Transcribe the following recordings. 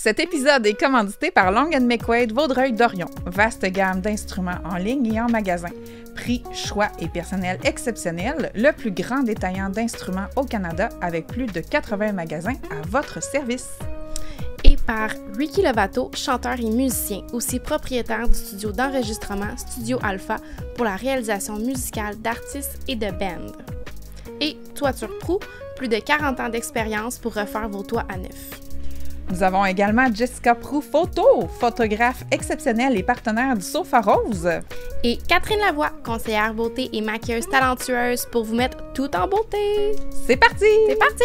Cet épisode est commandité par Long & McQuaid Vaudreuil-Dorion. Vaste gamme d'instruments en ligne et en magasin. Prix, choix et personnel exceptionnel, le plus grand détaillant d'instruments au Canada avec plus de 80 magasins à votre service. Et par Ricky Levato, chanteur et musicien, aussi propriétaire du studio d'enregistrement Studio Alpha pour la réalisation musicale d'artistes et de bands. Et Toiture Pro, plus de 40 ans d'expérience pour refaire vos toits à neuf. Nous avons également Jessica Prou Photo, photographe exceptionnelle et partenaire du Sofa Rose. Et Catherine Lavoie, conseillère beauté et maquilleuse talentueuse pour vous mettre tout en beauté. C'est parti! C'est parti!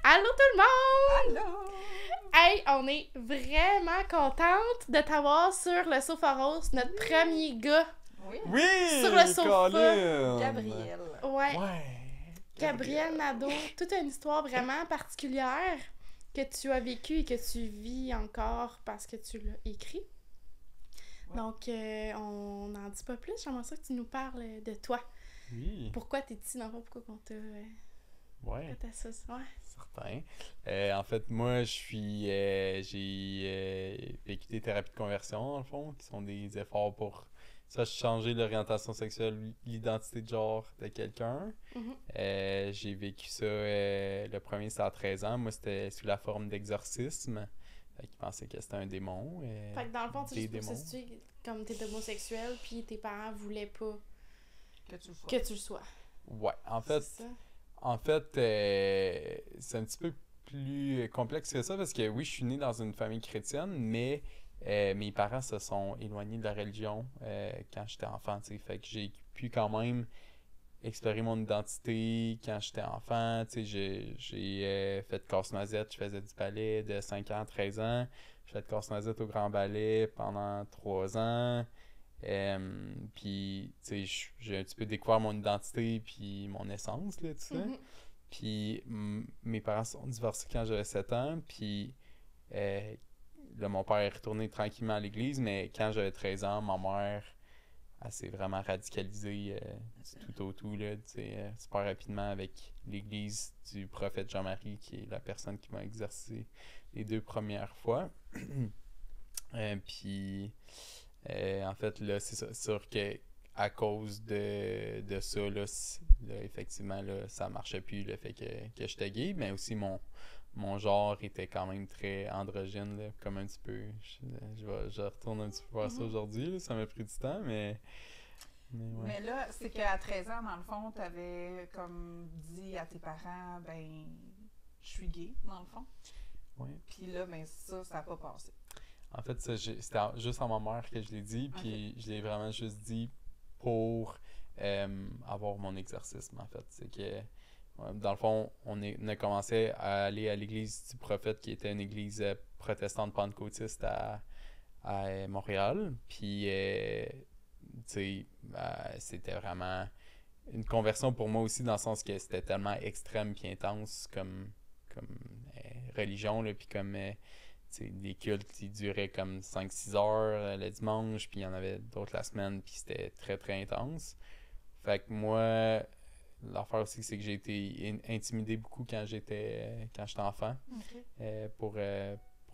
Allô tout le monde! Allô! Hey, on est vraiment contente de t'avoir sur le Sofa Rose, notre premier gars. Oui! Sur le sofa. Colin! Gabriel. Ouais. Ouais! Gabriel Nadeau, toute une histoire vraiment particulière que tu as vécue et que tu vis encore parce que tu l'as écrit. Ouais. Donc, on n'en dit pas plus. J'aimerais ça que tu nous parles de toi. Oui! Pourquoi t'es ici, dans le fond? Pourquoi qu'on t'a Ouais, fait ça? Ouais. certain. En fait, moi, j'ai vécu des thérapies de conversion, dans le fond, qui sont des efforts pour ça changer l'orientation sexuelle, l'identité de genre de quelqu'un. Mhm. J'ai vécu ça, le premier, c'était à 13 ans. Moi, c'était sous la forme d'exorcisme. Fait qu'ils pensaient que c'était un démon. Fait que dans le fond, tu des sais, pour démons. se situer comme t'es homosexuel, puis tes parents voulaient pas Que tu le sois. que tu le sois. Ouais, C'est ça? En fait, c'est un petit peu plus complexe que ça parce que oui, je suis né dans une famille chrétienne, mais mes parents se sont éloignés de la religion quand j'étais enfant, tu sais. Fait que j'ai pu quand même explorer mon identité quand j'étais enfant, tu sais. J'ai fait casse-noisette, je faisais du ballet de 5 ans à 13 ans. J'ai fait casse-noisette au Grand Ballet pendant 3 ans. Puis, tu sais, j'ai un petit peu découvert mon identité puis mon essence, là, tout ça. Mhm. Puis, mes parents sont divorcés quand j'avais 7 ans, puis là, mon père est retourné tranquillement à l'église, mais quand j'avais 13 ans, ma mère, elle s'est vraiment radicalisée tout au tout, là, tu sais, super rapidement avec l'église du prophète Jean-Marie, qui est la personne qui m'a exercé les 2 premières fois. Puis... en fait, là, c'est sûr que à cause de ça, là, effectivement, là, ça marchait plus le fait que j'étais gay, mais aussi mon genre était quand même très androgyne, là, comme un petit peu. Je retourne un petit peu voir ça aujourd'hui, là, ça m'a pris du temps, mais ouais. Mais là, c'est qu'à 13 ans, dans le fond, tu avais comme dit à tes parents, ben, je suis gay, dans le fond. Ouais. Puis là, ben, ça n'a pas passé. En fait, ça, c'était juste à ma mère que je l'ai dit, puis je l'ai vraiment juste dit pour avoir mon exorcisme, en fait. C'est que, dans le fond, on a commencé à aller à l'église du prophète, qui était une église protestante pentecôtiste à Montréal. Puis, tu sais, c'était vraiment une conversion pour moi aussi, dans le sens que c'était tellement extrême puis intense comme religion, là, puis comme... les cultes, ils duraient comme 5-6 heures le dimanche, puis il y en avait d'autres la semaine, puis c'était très, très intense. Fait que moi, l'affaire aussi, c'est que j'ai été intimidé beaucoup quand j'étais enfant, pour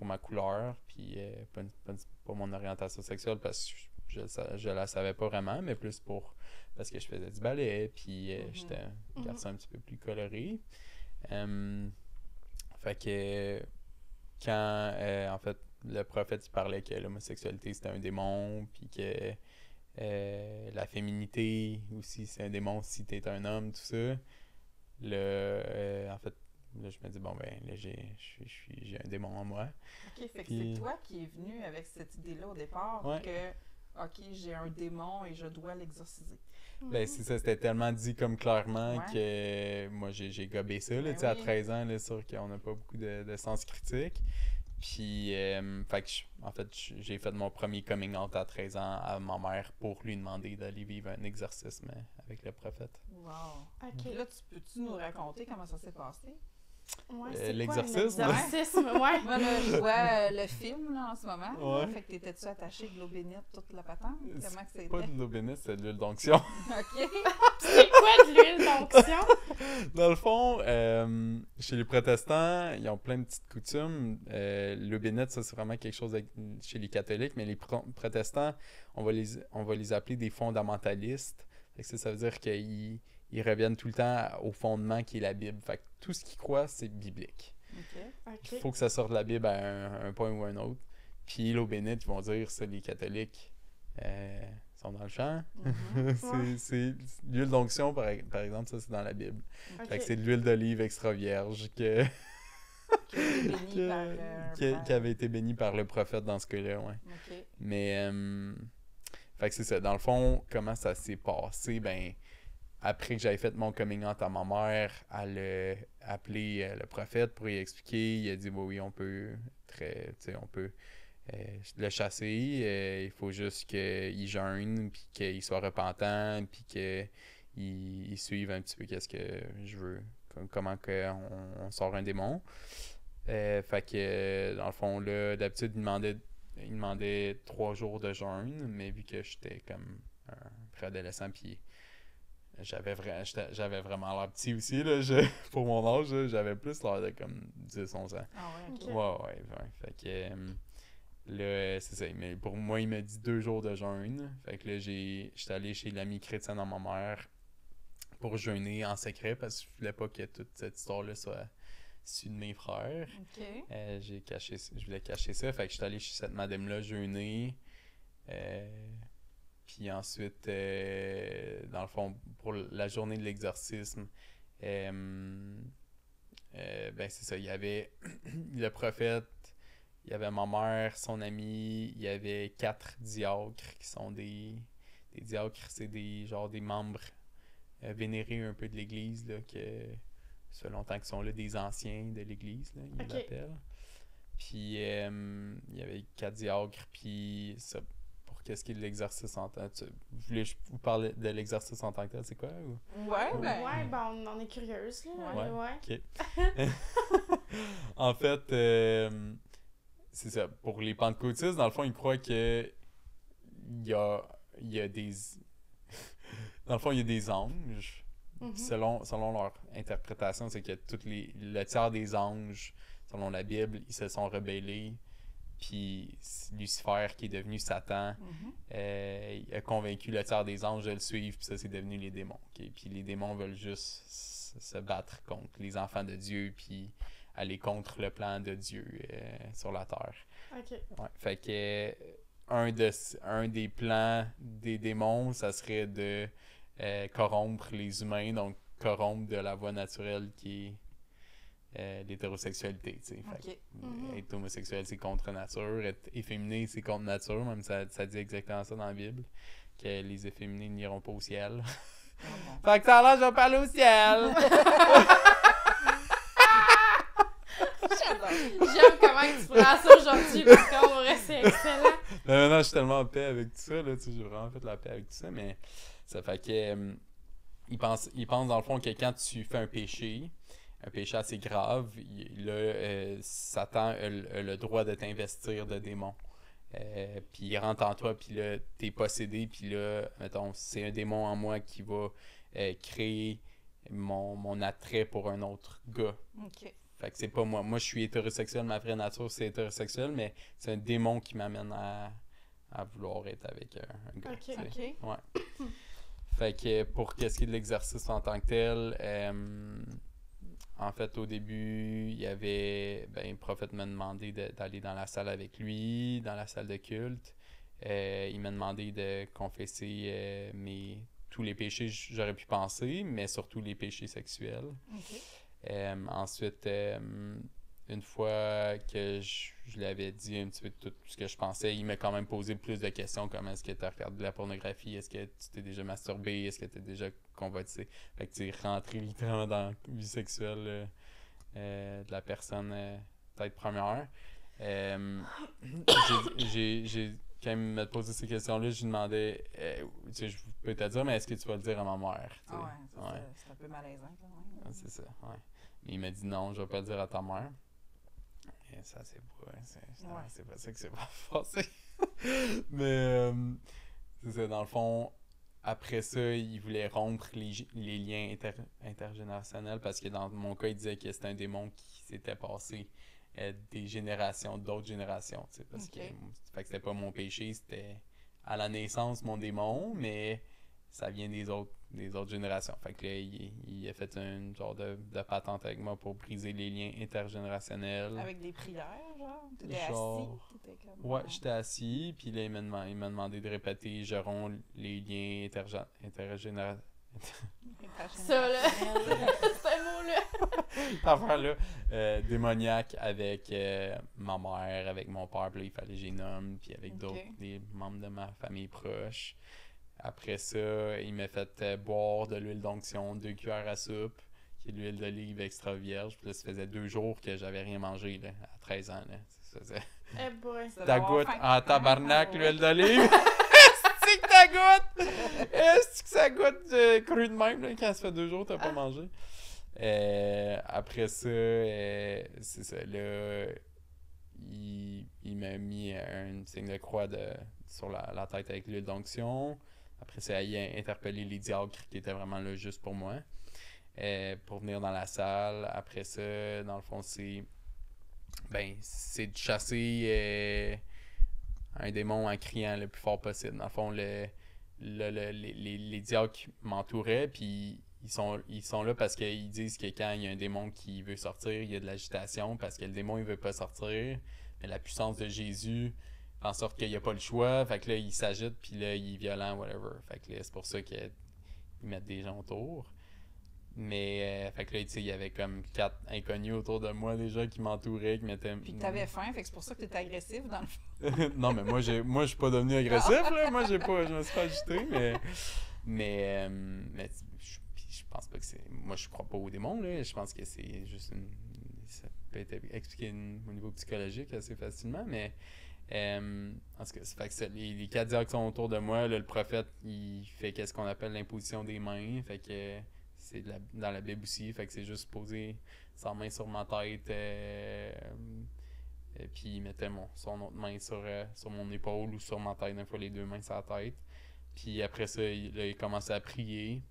ma couleur, puis pas mon orientation sexuelle, parce que je la savais pas vraiment, mais plus parce que je faisais du ballet, puis j'étais un garçon un petit peu plus coloré. Fait que... Quand, en fait, le prophète il parlait que l'homosexualité c'était un démon, puis que la féminité aussi c'est un démon si t'es un homme, tout ça. En fait, là, je me dis, bon, ben, là, j'ai un démon en moi. OK, fait que Puis... c'est toi qui es venu avec cette idée-là au départ Ouais. que, OK, j'ai un démon et je dois l'exorciser. Ben, c'est ça, c'était tellement dit comme clairement Ouais. que moi, j'ai gobé ça, là, Ben tu sais, à oui. 13 ans, là, sûr qu'on n'a pas beaucoup de sens critique. Puis, fait que, en fait, j'ai fait mon premier coming out à 13 ans à ma mère pour lui demander d'aller vivre un exorcisme avec le prophète. Wow. OK. Puis là, peux-tu nous raconter comment ça s'est passé? Ouais, c'est l'exorcisme. quoi, un exorcisme, ouais. Moi, là, je vois le film là, en ce moment. Ouais. Fait que t'étais-tu attaché de l'eau bénite, toute la patente? Comment que C'est c'était? pas de l'eau bénite, c'est de l'huile d'onction. OK. C'est quoi de l'huile d'onction? Dans le fond, chez les protestants, ils ont plein de petites coutumes. L'eau bénite, ça, c'est vraiment quelque chose chez les catholiques, mais les protestants, on va les appeler des fondamentalistes. Fait que ça veut dire qu'ils reviennent tout le temps au fondement qui est la Bible. Fait que tout ce qu'ils croient, c'est biblique. OK. Il faut que ça sorte de la Bible à un point ou un autre. Puis l'eau bénite, ils vont dire, ça, les catholiques sont dans le champ. Mhm. C'est l'huile d'onction, par exemple, ça, c'est dans la Bible. Ok. Fait que c'est de l'huile d'olive extra vierge Qui a été béni par, qui avait été bénie par le prophète dans ce cas-là, ouais. OK. Mais, fait que c'est ça. Dans le fond, comment ça s'est passé? Ben, après que j'avais fait mon coming out à ma mère, elle a appelé le prophète pour lui expliquer. Il a dit, oui, on peut, on peut le chasser. Il faut juste qu'il jeûne, puis qu'il soit repentant, puis qu'il suive un petit peu qu'est-ce que je veux, comment on sort un démon. Fait que, dans le fond, là, d'habitude, il demandait 3 jours de jeûne, mais vu que j'étais comme un préadolescent, puis j'avais vraiment l'air petit aussi, là, pour mon âge, là, j'avais plus l'air de comme 10-11 ans. Ah ouais, OK. Ok. Ouais. Fait que là, c'est ça. Mais pour moi, il m'a dit 2 jours de jeûne. Fait que là, j'étais allé chez l'ami chrétien de ma mère pour jeûner en secret parce que je voulais pas que toute cette histoire-là soit issue de mes frères. OK. Je voulais cacher ça. Fait que j'étais allé chez cette madame-là jeûner. Puis ensuite, dans le fond, pour la journée de l'exorcisme, ben c'est ça, il y avait le prophète, il y avait ma mère, son ami, il y avait 4 diacres qui sont des diacres, c'est des membres vénérés un peu de l'Église, là, que ça fait longtemps qu'ils sont là, des anciens de l'Église, là, ils l'appellent. Puis il y avait 4 diacres, puis ça, pour qu'est-ce qui est de l'exercice en tant que... Vous voulez que je vous parle de l'exercice en tant que tel, c'est quoi? Ou? Ouais, ben. Ouais, ben on en est curieuse, là. Ouais. OK. En fait, c'est ça. Pour les pentecôtistes, dans le fond, ils croient que il y a des... Dans le fond, il y a des anges. Mhm. Selon leur interprétation, c'est que le tiers des anges, selon la Bible, ils se sont rebellés. Puis Lucifer, qui est devenu Satan, il a convaincu le tiers des anges de le suivre. Puis ça, c'est devenu les démons. Okay? Puis les démons veulent juste se battre contre les enfants de Dieu, puis aller contre le plan de Dieu sur la terre. OK. Ouais. Fait que un des plans des démons, ça serait de corrompre les humains, donc corrompre de la voie naturelle qui est l'hétérosexualité, tu sais. Fait que, être homosexuel, c'est contre nature. Être efféminé, c'est contre nature. Même ça dit exactement ça dans la Bible, que les efféminés n'iront pas au ciel. Fait que ça a l'air, je vais parler au ciel! J'aime comment tu prends ça aujourd'hui, par contre, c'est excellent. Mais maintenant, je suis tellement en paix avec tout ça, là, tu sais, j'ai vraiment fait la paix avec tout ça, mais ça fait que ils pensent dans le fond que quand tu fais un péché assez grave, Satan a le droit de t'investir de démons. Puis il rentre en toi, puis là, t'es possédé, puis là, mettons, c'est un démon en moi qui va créer mon attrait pour un autre gars. OK. Fait que c'est pas moi. Moi, je suis hétérosexuel, ma vraie nature, c'est hétérosexuel, mais c'est un démon qui m'amène à vouloir être avec un gars. Ok. tu sais. OK. Ouais. Fait que pour qu'est-ce qui est de l'exercice en tant que tel, en fait, au début, il y avait... Ben, le prophète m'a demandé d'aller dans la salle avec lui, dans la salle de culte. Il m'a demandé de confesser tous les péchés que j'aurais pu penser, mais surtout les péchés sexuels. OK. Ensuite, une fois que je lui avais dit un petit peu tout ce que je pensais, il m'a quand même posé plus de questions comme est-ce que tu as regardé de la pornographie, est-ce que tu t'es déjà masturbé, est-ce que tu es déjà convoité. Fait que tu es rentré littéralement dans la vie sexuelle de la personne peut-être première. Quand il m'a posé ces questions-là, je lui demandais, tu sais, je peux te dire, mais est-ce que tu vas le dire à ma mère? Ah ouais, c'est un peu malaisant quand même. C'est ça, ouais. Il m'a dit non, je vais pas le dire à ta mère. Et ça, c'est pas ça que c'est pas passé. Mais c'est ça, dans le fond, après ça, il voulait rompre les liens intergénérationnels parce que dans mon cas, il disait que c'était un démon qui s'était passé des générations, d'autres générations. Parce que, fait que c'était pas mon péché, c'était à la naissance mon démon, mais ça vient des autres générations. Fait que là, il a fait une genre de patente avec moi pour briser les liens intergénérationnels. Avec des prières, genre? T'étais Genre... assis? T'étais comme... Ouais, j'étais assis, puis là, il m'a demandé de répéter « Je romps les liens intergénérationnels. » Ça, là. C'est un mot-là. Affaire-là, démoniaque avec ma mère, avec mon père, puis là, il fallait que j'y nomme, puis avec des membres de ma famille proche. Après ça, il m'a fait boire de l'huile d'onction, 2 cuillères à soupe, qui est de l'huile d'olive extra vierge. Puis là, ça faisait 2 jours que j'avais rien mangé, là, à 13 ans. Là. Ça faisait... Eh boy. Ta goutte en tabarnak, l'huile d'olive. Est-ce que ta goutte? Est-ce que ça goûte cru de même, là, quand ça fait 2 jours que t'as pas mangé? Après ça, c'est ça, là, il m'a mis un signe de croix sur la tête avec l'huile d'onction. Après ça, il a interpellé les diacres qui étaient vraiment là juste pour moi, pour venir dans la salle. Après ça, dans le fond, c'est de chasser un démon en criant le plus fort possible. Dans le fond, les diacres m'entouraient, puis ils sont là parce qu'ils disent que quand il y a un démon qui veut sortir, il y a de l'agitation parce que le démon il veut pas sortir, mais la puissance de Jésus fait en sorte qu'il n'y a pas le choix, fait que là il s'agite puis là il est violent, whatever. Fait que là c'est pour ça qu'ils mettent des gens autour. Mais fait que là, tu sais, il y avait comme 4 inconnus autour de moi déjà qui m'entouraient, qui mettaient... Puis que t'avais faim, fait que c'est pour ça que t'étais agressif dans le fond. Non, mais moi je suis pas devenu agressif, là. Moi, je me suis pas agité, mais je pense pas que c'est... Moi, je crois pas aux démons, là. Je pense que c'est juste ça peut être expliqué au niveau psychologique assez facilement, mais... en tout cas, fait que les 4 diacres qui sont autour de moi, là, le prophète, il fait qu'est-ce qu'on appelle l'imposition des mains, fait que... C'est dans la Bible aussi, fait que c'est juste poser sa main sur ma tête, puis il mettait son autre main sur mon épaule ou sur ma tête, des fois les 2 mains sur la tête. Puis après ça, il commençait à prier,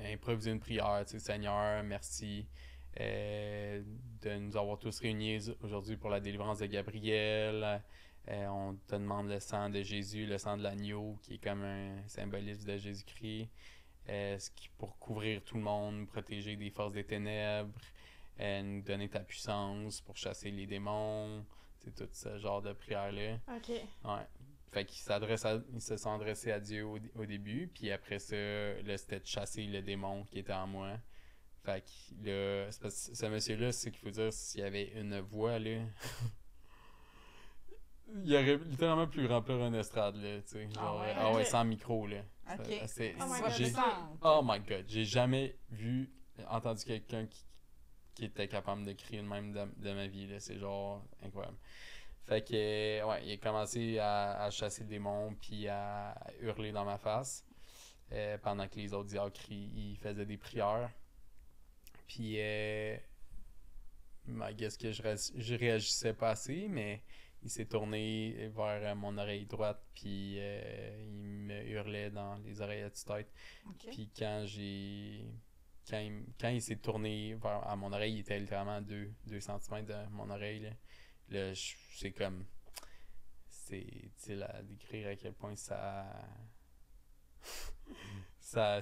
improviser une prière, tu sais, Seigneur, merci de nous avoir tous réunis aujourd'hui pour la délivrance de Gabriel. On te demande le sang de Jésus, le sang de l'agneau, qui est comme un symbolisme de Jésus-Christ. Pour couvrir tout le monde, protéger des forces des ténèbres, nous donner ta puissance pour chasser les démons, c'est tout ce genre de prière-là. OK. Ouais. Fait qu'ils se sont adressés à Dieu au début, puis après ça, là, c'était de chasser le démon qui était en moi. Fait que là, ce monsieur-là, c'est qu'il faut dire, s'il y avait une voix, là... Il aurait littéralement pu remplir une estrade, là, tu sais. Genre, ouais, sans micro, là. OK. Oh my God, j'ai jamais entendu quelqu'un qui était capable de crier de même de ma vie, là. C'est genre incroyable. Fait que, ouais, il a commencé à chasser le démon, puis à hurler dans ma face, pendant que les autres diacres, ils faisaient des prières. Puis, I guess que je réagissais pas assez, mais... Il s'est tourné vers mon oreille droite, puis il me hurlait dans les oreilles à tue-tête. Okay. Puis quand il s'est tourné à mon oreille, il était littéralement à 2 cm de mon oreille. Là c'est comme... C'est difficile à décrire à quel point ça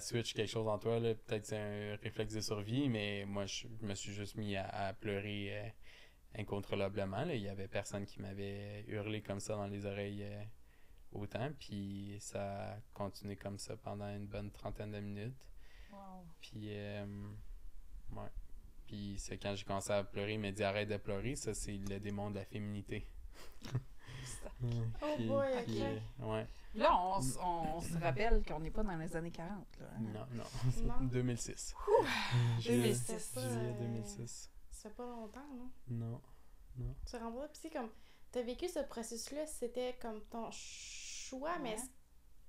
switch quelque chose en toi. Là. Peut-être que c'est un réflexe de survie, mais moi, je me suis juste mis à pleurer... incontrôlablement. Là. Il y avait personne qui m'avait hurlé comme ça dans les oreilles autant. Puis ça a continué comme ça pendant une bonne 30aine de minutes. Wow. Puis, ouais. Puis c'est quand j'ai commencé à pleurer, il m'a dit arrête de pleurer. Ça, c'est le démon de la féminité. Oh boy, puis, ouais. Là, on se rappelle qu'on n'est pas dans les années 40. Là. Non. Non. 2006. 2006. Juillet 2006. Ça fait pas longtemps, non? Non. Tu te rends pas, puis c'est comme, t'as vécu ce processus-là, c'était comme ton choix, Ouais. mais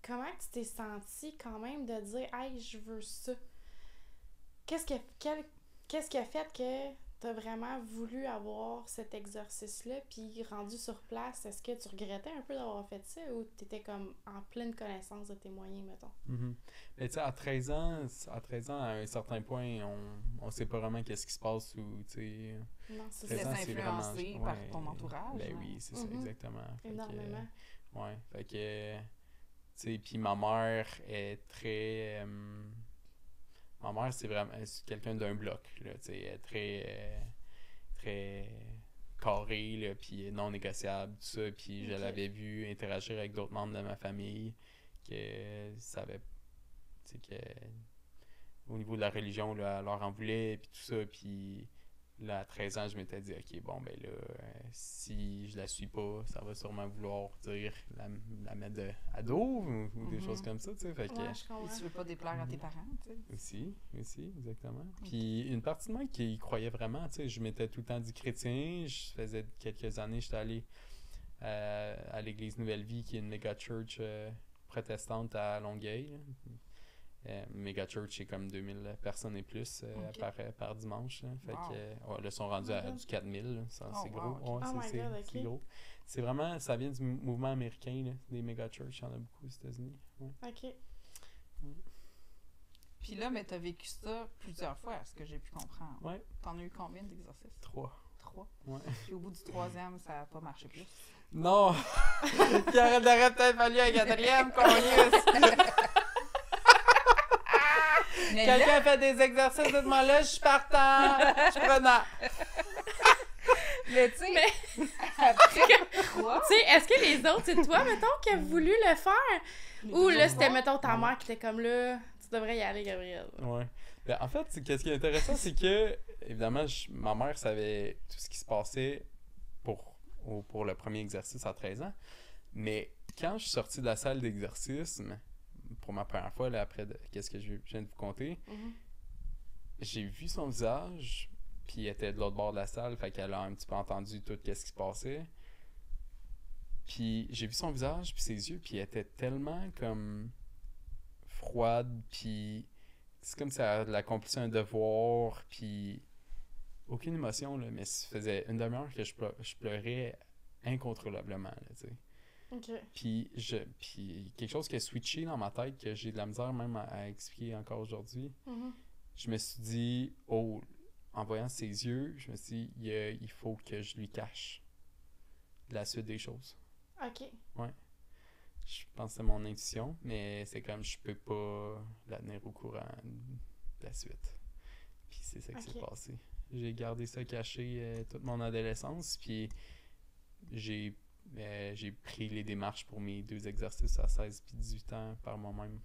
comment tu t'es senti quand même de dire, hey, je veux ça? qu'est-ce qui a fait que t'as vraiment voulu avoir cet exercice-là, puis rendu sur place, est-ce que tu regrettais un peu d'avoir fait ça ou t'étais comme en pleine connaissance de tes moyens, mettons? Mais tu sais, à 13 ans, à un certain point, on sait pas vraiment qu'est-ce qui se passe ou, tu sais... Non, c'est Tu te laisses ça. c'est influencer vraiment- par ouais. ton entourage. Ben hein. oui, c'est ça, Mhm. exactement. Fait que, Énormément. ouais, fait que... Tu sais, puis ma mère est très... ma mère, c'est quelqu'un d'un bloc, là, tu sais, elle est très carrée, là, puis non négociable, tout ça, puis je Ok. l'avais vu interagir avec d'autres membres de ma famille que savait, tu sais, que au niveau de la religion, là, elle leur en voulait, puis tout ça, puis là, à 13 ans, je m'étais dit, ok, bon, ben là, si je la suis pas, ça va sûrement vouloir dire la mettre à dos ou des Mhm. choses comme ça, tu sais, fait que... Ouais, je Et comprends. tu veux pas déplaire à tes parents, tu sais. Aussi, exactement. Puis une partie de moi qui y croyait vraiment, tu sais, je m'étais tout le temps dit chrétien, je faisais quelques années, j'étais allé à l'église Nouvelle Vie, qui est une méga church protestante à Longueuil. Là. Méga church, c'est comme 2000 personnes et plus Ok. par dimanche. Là. Fait Wow. que, là, ils sont rendus à du 4000, là. Ça, Oh, c'est wow, gros. ok. Ouais, Oh my God, ok. c'est gros. C'est vraiment, ça vient du mouvement américain, là, des méga church, il y en a beaucoup aux États-Unis. Ouais. OK. Puis là, mais t'as vécu ça plusieurs fois, à ce que j'ai pu comprendre. Ouais. T'en as eu combien d'exercices? 3. 3. Ouais. Puis au bout du 3e, ça n'a pas marché plus. Non! Il aurait peut-être fallu un 4e, qu'on Mais là, Quelqu'un fait des exercices de moi là, je suis partant, je suis prenant. mais tu sais, après 3, Tu sais, est-ce que les autres, c'est toi, mettons, qui a voulu le faire? Ou là, c'était, mettons, ta mère qui était comme là, tu devrais y aller, Gabriel. Ouais. Ben, en fait, qu'est-ce qui est intéressant, c'est que, évidemment, ma mère savait tout ce qui se passait pour le premier exercice à 13 ans. Mais quand je suis sorti de la salle d'exercice, pour ma première fois, là, après qu'est-ce que je viens de vous conter, Mhm. j'ai vu son visage, puis elle était de l'autre bord de la salle, fait qu'elle a un petit peu entendu tout ce qui se passait. Puis j'ai vu son visage, puis ses yeux, puis elle était tellement comme froide, puis c'est comme si elle accomplissait un devoir, puis aucune émotion, là, mais ça faisait une demi-heure que je pleurais incontrôlablement, là, tu sais. OK. Puis quelque chose qui a switché dans ma tête, que j'ai de la misère même à expliquer encore aujourd'hui, Mhm. je me suis dit, oh, en voyant ses yeux, je me suis dit, il faut que je lui cache la suite des choses. OK. Je pense que c'est mon intuition, mais c'est comme je peux pas la tenir au courant de la suite. Puis c'est ça qui s'est Ok. passé. J'ai gardé ça caché toute mon adolescence, puis j'ai pris les démarches pour mes 2 exercices à 16 puis 18 ans par moi-même.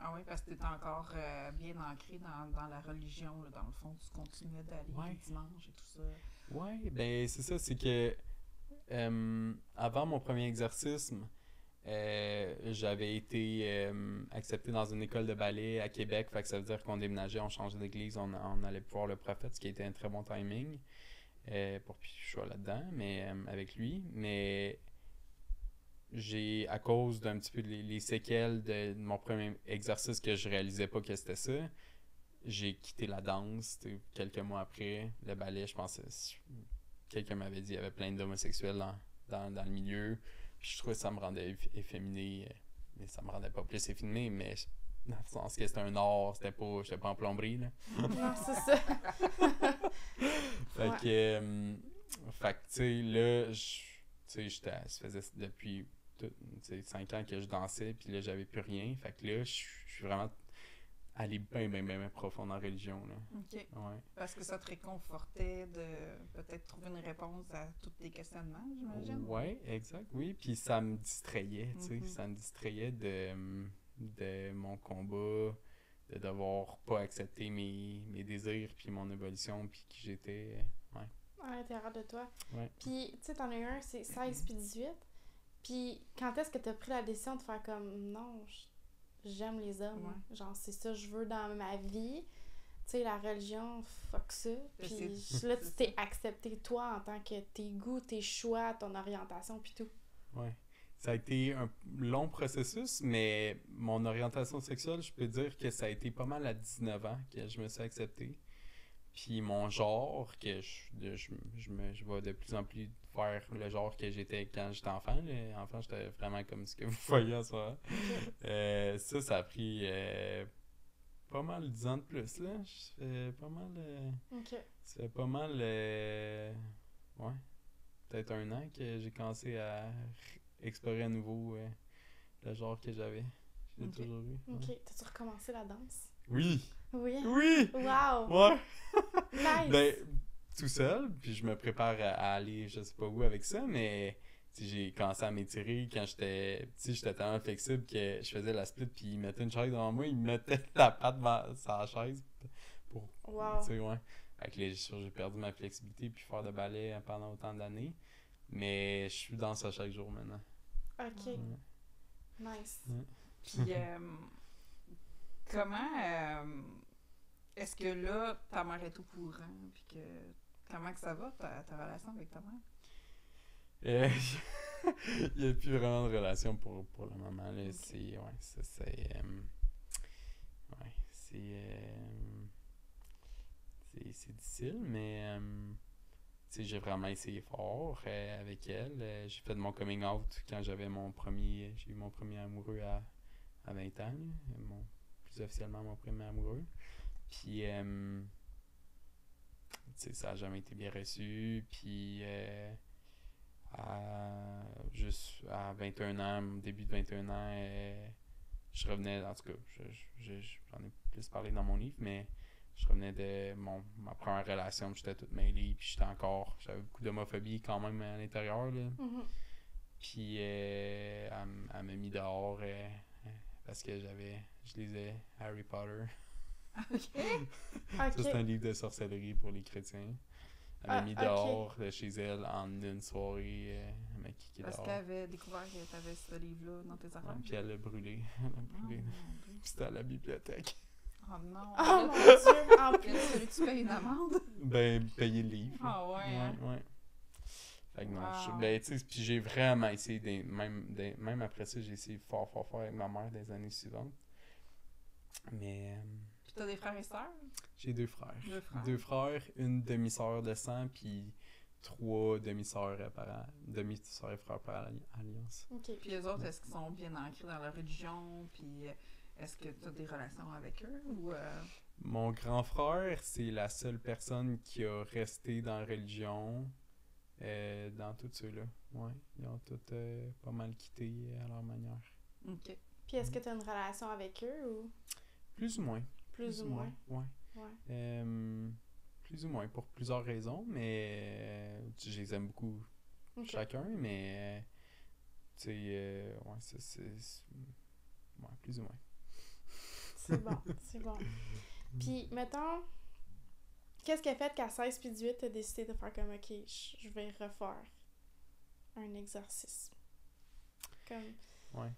ah oui, parce que t'étais encore bien ancré dans la religion, là, dans le fond, tu continuais d'aller Ouais. le dimanche et tout ça. Ouais, ben c'est ça, c'est que avant mon premier exercice, j'avais été accepté dans une école de ballet à Québec, fait que ça veut dire qu'on déménageait, on changeait d'église, on allait voir le prophète, ce qui était un très bon timing pour que je sois là-dedans, mais avec lui. Mais à cause d'un petit peu les séquelles de mon premier exercice que je réalisais pas que c'était ça, j'ai quitté la danse quelques mois après. Le ballet, je pensais, quelqu'un m'avait dit qu'il y avait plein d'homosexuels dans le milieu. Puis je trouvais que ça me rendait efféminé, mais ça me rendait pas plus efféminé, mais dans le sens que c'était un art, j'étais pas en plomberie, là. Non, c'est ça. Fait Ouais. que, fait que, tu sais, là, ça faisait depuis 5 ans que je dansais, puis là, j'avais plus rien. Fait que là, je suis vraiment allé bien profond en religion, là. OK. Ouais. Parce que ça te réconfortait de peut-être trouver une réponse à tous tes questionnements, j'imagine. Ouais, exact, oui. Puis ça me distrayait, tu sais. Mhm. Ça me distrayait de mon combat, de devoir pas accepter mes désirs, puis mon évolution, puis qui j'étais. Ouais. À l'intérieur de toi. Ouais. Puis, tu sais, t'en as eu un, c'est 16 puis 18. Puis, quand est-ce que t'as pris la décision de faire comme, non, j'aime les hommes. Ouais. Genre, c'est ça que je veux dans ma vie. Tu sais, la religion, fuck ça. Puis C'est- là, c'est tu t'es ça. accepté toi en tant que tes goûts, tes choix, ton orientation, puis tout. Ouais. Ça a été un long processus, mais mon orientation sexuelle, je peux dire que ça a été pas mal à 19 ans que je me suis accepté. Puis mon genre, que je vais de plus en plus vers le genre que j'étais quand j'étais enfant. Là. Enfant, j'étais vraiment comme ce que vous voyez en ce moment. Ça a pris pas mal 10 ans de plus, là. Je fais pas mal... OK. Ça fait pas mal... ouais, peut-être 1 an que j'ai commencé à explorer à nouveau le genre que j'avais. J'ai Ok. toujours eu. Ouais. OK. T'as-tu recommencé la danse? Oui! Oui. Oui! Wow! Ouais! Nice! Ben, tout seul, puis je me prépare à aller je sais pas où avec ça, mais j'ai commencé à m'étirer quand j'étais petit, j'étais tellement flexible que je faisais la split, puis il mettait une chaise devant moi, il mettait la patte sur la chaise pour, Wow! tu sais, ouais. Avec j'ai perdu ma flexibilité puis faire de ballet pendant autant d'années, mais je suis dans ça chaque jour maintenant. OK. Ouais. Nice. Puis, comment est-ce que là, ta mère est au courant? Puis comment que ça va, ta relation avec ta mère? Il n'y a plus vraiment de relation pour le moment. Là. Ok. C'est difficile, mais j'ai vraiment essayé fort avec elle. J'ai fait mon coming out quand j'ai eu mon premier amoureux à 20 ans. Là. Plus officiellement mon premier amoureux. Puis ça n'a jamais été bien reçu. Puis juste à 21 ans, début de 21 ans, je revenais, en tout cas, j'en ai plus parlé dans mon livre, mais je revenais de ma première relation, puis j'étais toute mêlée, puis j'avais beaucoup d'homophobie quand même à l'intérieur, là. Mhm. Puis elle m'a mis dehors parce que je lisais Harry Potter. Ça, c'est un OK. livre de sorcellerie pour les chrétiens. Elle m'a mis ok. dehors de chez elle en une soirée. Elle m'a kické Parce dehors. qu'elle avait découvert que tu avais ce livre-là dans tes affaires. Ouais, puis elle l'a brûlé. Elle l'a Oh, brûlé. mon Dieu. Puis c'était à la bibliothèque. Oh non! Oh mon Dieu! En Il a plus. fallu que tu payes une amende? Ben, payer le livre. Ah ouais, hein? Ouais. Fait que non, Wow. ben, tu sais, puis j'ai vraiment essayé, même après ça, j'ai essayé fort avec ma mère des années suivantes. Mais Puis t'as des frères et sœurs? j'ai 2 frères. Deux frères. 2 frères, une demi-sœur de sang, puis 3 demi-sœurs et frères par alliance. OK. Puis eux autres, est-ce qu'ils sont bien ancrés dans leur religion? Puis est-ce que tu as des relations avec eux? Ou Mon grand frère, c'est la seule personne qui a resté dans la religion dans tous ceux-là. Ouais, ils ont tous pas mal quitté à leur manière. OK. Puis est-ce que tu as une relation avec eux ou Plus ou moins. plus ou moins? Ouais. Ouais. Plus ou moins, pour plusieurs raisons, mais je les aime beaucoup OK. chacun, mais tu sais, ouais, ouais, plus ou moins. C'est bon, c'est bon. Puis, mettons, qu'est-ce qui a fait qu'à 16 puis 18, t'as décidé de faire comme, OK, je vais refaire un exorcisme? Comme, Ouais.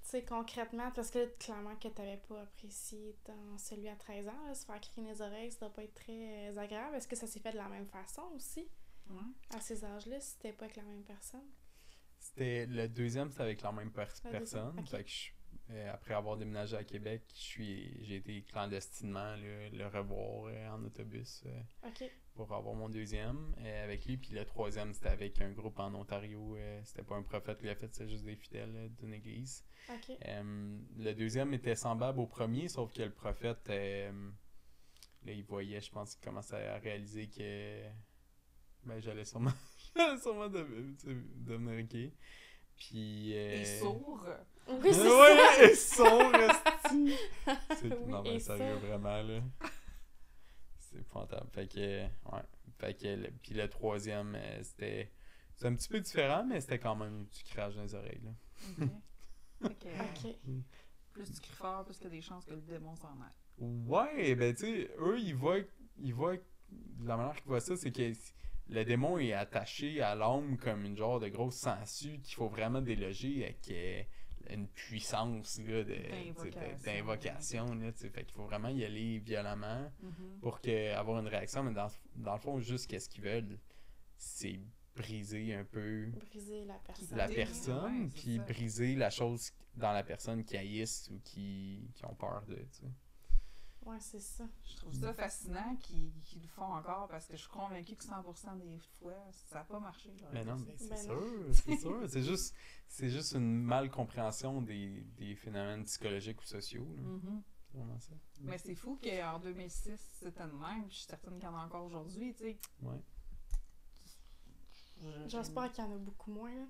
tu sais, concrètement, parce que là, clairement que t'avais pas apprécié dans celui à 13 ans, là, se faire crier les oreilles, ça doit pas être très agréable. Est-ce que ça s'est fait de la même façon aussi, Ouais. à ces âges-là, si c'était pas avec la même personne? Le deuxième, c'était avec la même personne. ok. Fait que après avoir déménagé à Québec, j'ai été clandestinement le revoir en autobus OK. pour avoir mon deuxième avec lui. Puis le troisième, c'était avec un groupe en Ontario. C'était pas un prophète qui l'a fait, c'était juste des fidèles d'une église. OK. Le deuxième était semblable au premier, sauf que le prophète, là, il voyait, je pense qu'il commençait à réaliser que ben, j'allais sûrement devenir gay. Puis. Et sourd? Oui, c'est Ouais, et sourd, esti. C'est Oui, non, mais et sérieux, sourd. vraiment, là. C'est épouvantable. Fait que, ouais. Fait que, puis le troisième, c'était un petit peu différent, mais c'était quand même du crage dans les oreilles, là. OK. Fait que, OK. plus tu cries fort, plus qu'il y a des chances que le démon s'en aille. Ouais, ben, tu sais, eux, ils voient, la manière qu'ils voient ça, c'est que le démon est attaché à l'homme comme une genre de grosse sangsue qu'il faut vraiment déloger avec une puissance là, d'invocation. Là, fait qu'il faut vraiment y aller violemment pour avoir une réaction. Mais dans le fond, juste qu'est-ce qu'ils veulent, c'est briser un peu Briser la personne. la Ouais, personne, c'est puis ça. briser la chose dans la personne qui haïssent ou qui ont peur de. Tu sais. Ouais, c'est ça. Je trouve ça fascinant qu'ils le font encore parce que je suis convaincue que 100% des fois, ça n'a pas marché. Mais non, mais c'est Ben sûr, non. c'est sûr. C'est juste une malcompréhension des phénomènes psychologiques ou sociaux. Là. Mhm. C'est vraiment ça. Mais c'est fou qu'en 2006, c'était de même. Puis je suis certaine qu'il y en a encore aujourd'hui, tu sais. Ouais. J'espère qu'il y en a beaucoup moins, là.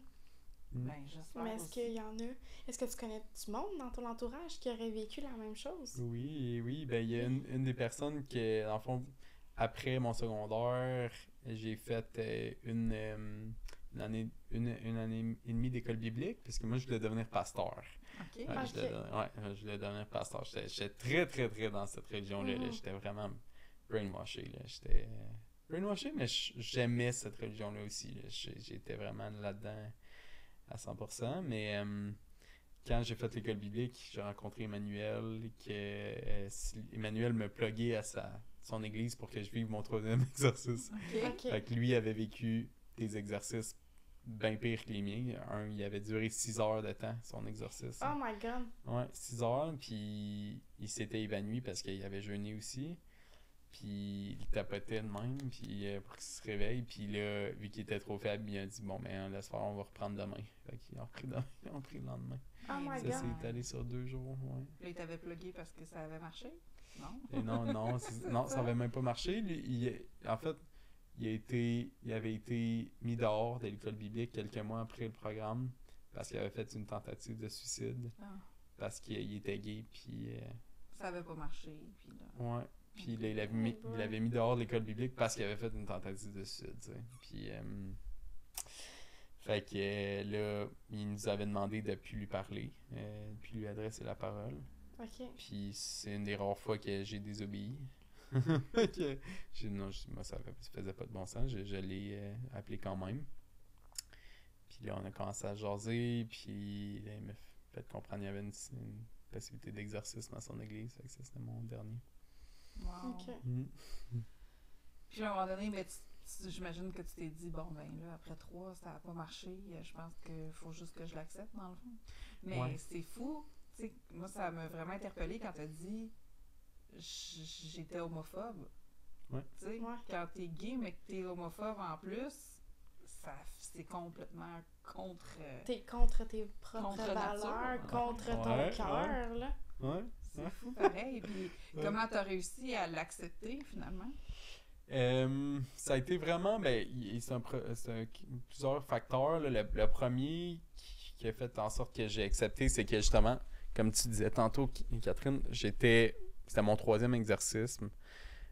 Ben, j'espère Mais est-ce aussi. qu'il y en a... Est-ce que tu connais du monde dans ton entourage qui aurait vécu la même chose? Oui, ben il y a une des personnes qui, dans le fond, après mon secondaire, j'ai fait une année et demie d'école biblique, parce que moi, je voulais devenir pasteur. OK. Ouais, Ok. je voulais devenir pasteur. J'étais très, très, très dans cette religion-là. Là. Mhm. J'étais vraiment brainwashé. Là. J'étais brainwashé, mais j'aimais cette religion-là aussi. Là. J'étais vraiment là-dedans à 100%. Mais quand j'ai fait l'école biblique, j'ai rencontré Emmanuel. Emmanuel me pluguait à son église pour que je vive mon 3e exercice. OK. OK. Fait que lui avait vécu des exercices bien pires que les miens. Il avait duré 6 heures de temps, son exercice. Oh my God! Ouais, 6 heures, puis il s'était évanoui parce qu'il avait jeûné aussi. Puis il tapotait de même, puis pour qu'il se réveille. Puis là, vu qu'il était trop faible, il a dit « Bon, ben, laisse faire, on va reprendre demain. » Fait qu'ils ont repris demain, ils ont pris le lendemain. Oh my Ça God! s'est étalé sur 2 jours, ouais. Là, il t'avait plugué parce que ça avait marché? Non? Et non, ça avait même pas marché. En fait, il avait été mis dehors de l'école biblique quelques mois après le programme parce qu'il avait fait une tentative de suicide Ah. parce qu'il était gay, puis Ça avait pas marché, puis là... ouais. Puis là, il l'avait mis dehors de l'école biblique parce qu'il avait fait une tentative de suicide, tu sais. Puis fait que là, il nous avait demandé de plus lui parler, puis lui adresser la parole. OK. Puis c'est une des rares fois que j'ai désobéi. Moi, ça faisait pas de bon sens. Je l'ai appelé quand même. Puis là, on a commencé à jaser. Puis là, il m'a fait comprendre qu'il y avait une possibilité d'exorcisme à son église. Fait que ça, c'était mon dernier. Wow. OK. Puis à un moment donné, mais j'imagine que tu t'es dit, bon, ben là, après 3, ça n'a pas marché. Je pense qu'il faut juste que je l'accepte, dans le fond. Mais Ouais. c'est fou. Tu sais, moi, ça m'a vraiment interpellée quand tu as dit j'étais homophobe. Ouais. Tu sais, Ouais. quand t'es gay, mais que t'es homophobe en plus, c'est complètement contre. T'es contre tes propres Contre nature. valeurs, contre Ouais, ton cœur, là. Ouais. C'est fou pareil. Puis Ouais. comment t'as réussi à l'accepter finalement? Ça a été vraiment, c'est plusieurs facteurs. Là. Le premier qui a fait en sorte que j'ai accepté, c'est que justement, comme tu disais tantôt, Catherine, c'était mon 3e exercice.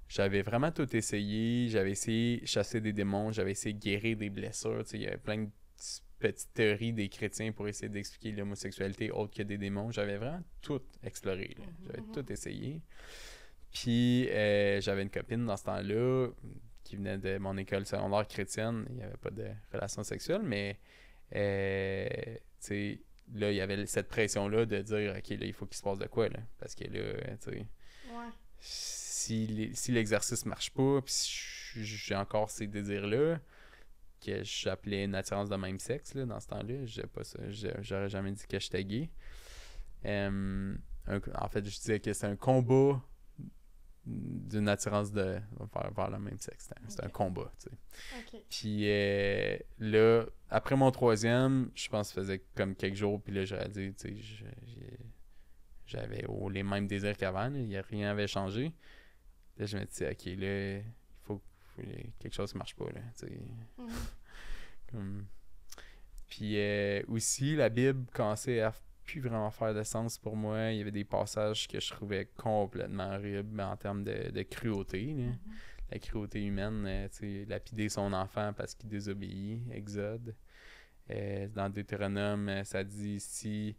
J'avais vraiment tout essayé. J'avais essayé de chasser des démons, j'avais essayé de guérir des blessures. Il y avait plein de petites théories des chrétiens pour essayer d'expliquer l'homosexualité autre que des démons. J'avais vraiment tout exploré. Là. J'avais tout essayé. Puis j'avais une copine dans ce temps-là qui venait de mon école secondaire chrétienne. Il n'y avait pas de relation sexuelle, mais tu sais, là, il y avait cette pression-là de dire OK, là, il faut qu'il se passe de quoi, là. Parce que là, tu sais, Ouais. si l'exercice marche pas, puis si j'ai encore ces désirs-là, que j'appelais une attirance de même sexe, là, dans ce temps-là, j'aurais jamais dit que j'étais gay. En fait, je disais que c'est un combat d'une attirance vers le même sexe. C'était un combat, tu sais. OK. Puis là, après mon 3e, je pense que ça faisait comme quelques jours, puis là, j'aurais dit, tu sais, j'avais les mêmes désirs qu'avant, rien n'avait changé. Là, je me dis, OK, là, il faut quelque chose qui marche pas, là, tu sais. Puis aussi, la Bible commençait à plus vraiment faire de sens pour moi. Il y avait des passages que je trouvais complètement horribles en termes de cruauté. Là. La cruauté humaine, lapider son enfant parce qu'il désobéit, Exode. Dans Deutéronome, ça dit si